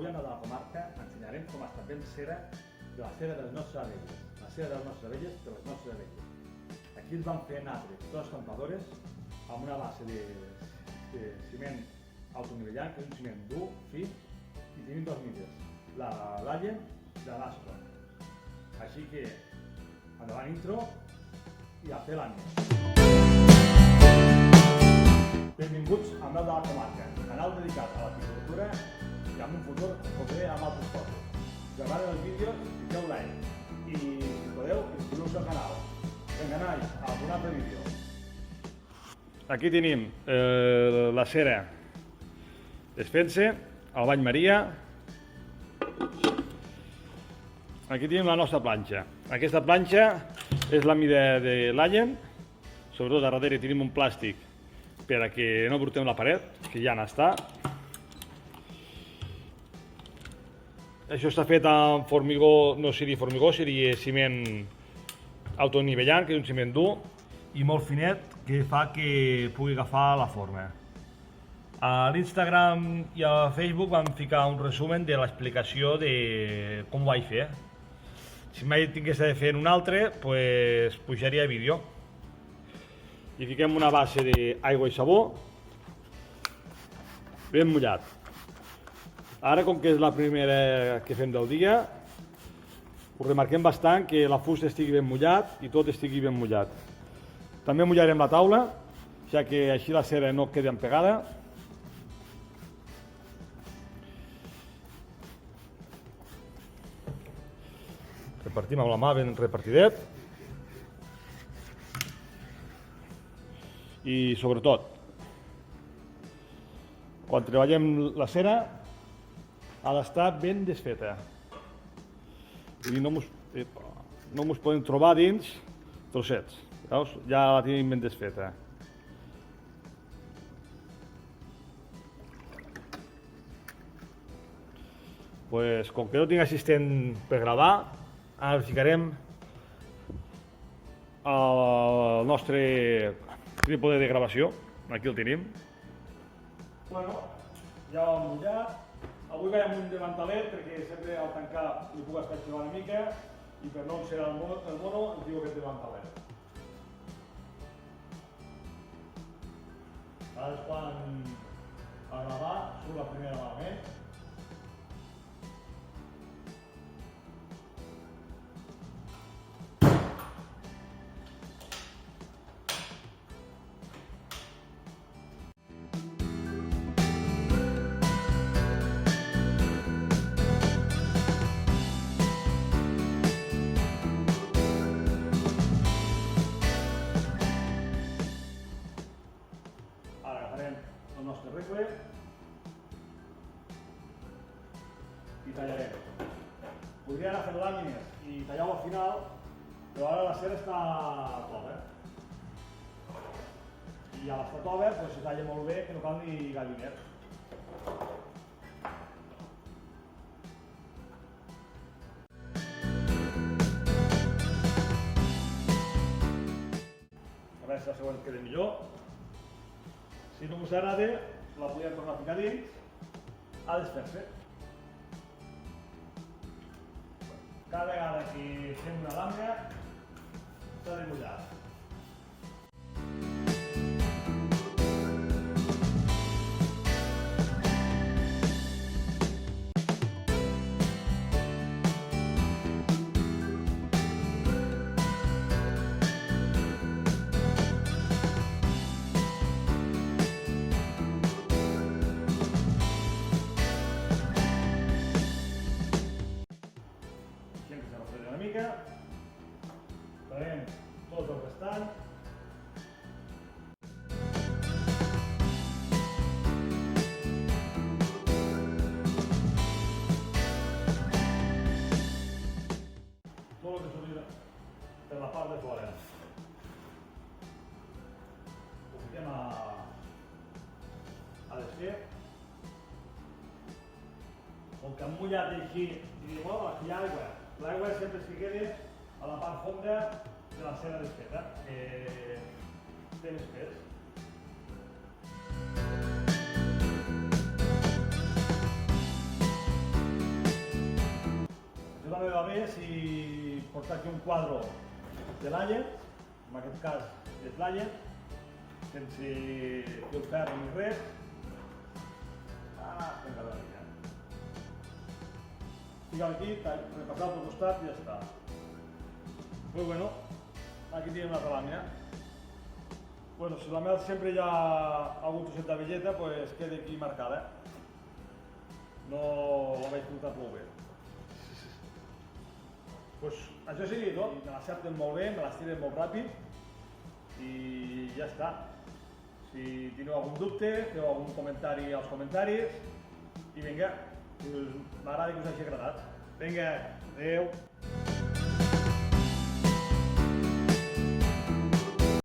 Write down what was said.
Avui a la comarca ensenyarem com està ben cera de la cera de les nostres abelles, la cera de les nostres abelles de les nostres abelles. Aquí ens vam fer natre totes les escampadores amb una base de ciment autonivellant, que és un ciment dur, fi, i tenim dos mides, la Layen i la Lasco. Així que, endavant intro i a fer l'ànima. Benvinguts a Mel de la Comarca, canal dedicat a l'apicultura i amb un futur potser amb altres coses. Si us agraden els vídeos, fiqueu like i, si podeu, inscriu-vos al canal. Vinga, nois, a un altre vídeo. Aquí tenim la cera desfent-se, el bany Maria. Aquí tenim la nostra planxa. Aquesta planxa és la mida de l'Allen. Sobretot a darrere tenim un plàstic per a que no portem la paret, que ja n'està. Això està fet amb formigó, no seria formigó, seria ciment autonivellant, que és un ciment dur i molt finet, que fa que pugui agafar la forma. A l'Instagram i a Facebook vam ficar un resumen de l'explicació de com ho vaig fer. Si mai tingués de fer un altre, doncs pujaria vídeo. I fiquem una base d'aigua i sabó ben mullat. Ara, com que és la primera que fem del dia, ho remarquem bastant que la fusta estigui ben mullat i tot estigui ben mullat. També mullarem la taula, ja que així la cera no quedi empegada. Repartim amb la mà ben repartidet. I sobretot, quan treballem la cera ha d'estar ben desfeta. I no mos podem trobar dins trossets. Veus? Ja la tenim ben desfeta. Pues, com que no tinc assistent per gravar, ara ficarem el nostre trípode de gravació. Aquí el tenim. Bueno, ja ho hem mullat. Avui vaig amb un davantalet perquè sempre al tancar li puc estar xivant una mica i per no encerar el mono ens diu aquest davantalet. Ara és quan a gravar surt la primera malament. El nostre regle i tallarem. Podria anar fent làmines i tallar-ho al final, però ara la cera està tova. I a l'estar tova se talla molt bé, que no cal ni gallinet. A veure si la següent queda millor. Si no us agrada, la podem tornar a ficar dins, a desfer-se. Cada vegada que fem una làmina, s'ha de mullar. Farem tot el restant. Tot el que s'oblida per la part de fora. Ho fiquem a desfer. Com que hem mullat així, i diu, oh, aquí hi ha aigua. L'aigua sempre es queda a la part fonda de la cera desfeta, que té més pes. bé si portar aquí un quadre de l'àller, en aquest cas és l'àller, sense fil ferro ni res. Vinga, la mica. Fica aquí, repassar pel costat i ja està. Pues bueno, aquí tenim una altra làmina. Bueno, si la mel sempre hi ha algun trosset de velleta, pues queda aquí marcada. No la vaig portar prou bé. Pues això sí, no? Me l'accepten molt bé, me les tiren molt ràpid i ja està. Si teniu algun dubte, feu algun comentari als comentaris i vinga, m'agrada que us hagi agradat. Vinga, adeu!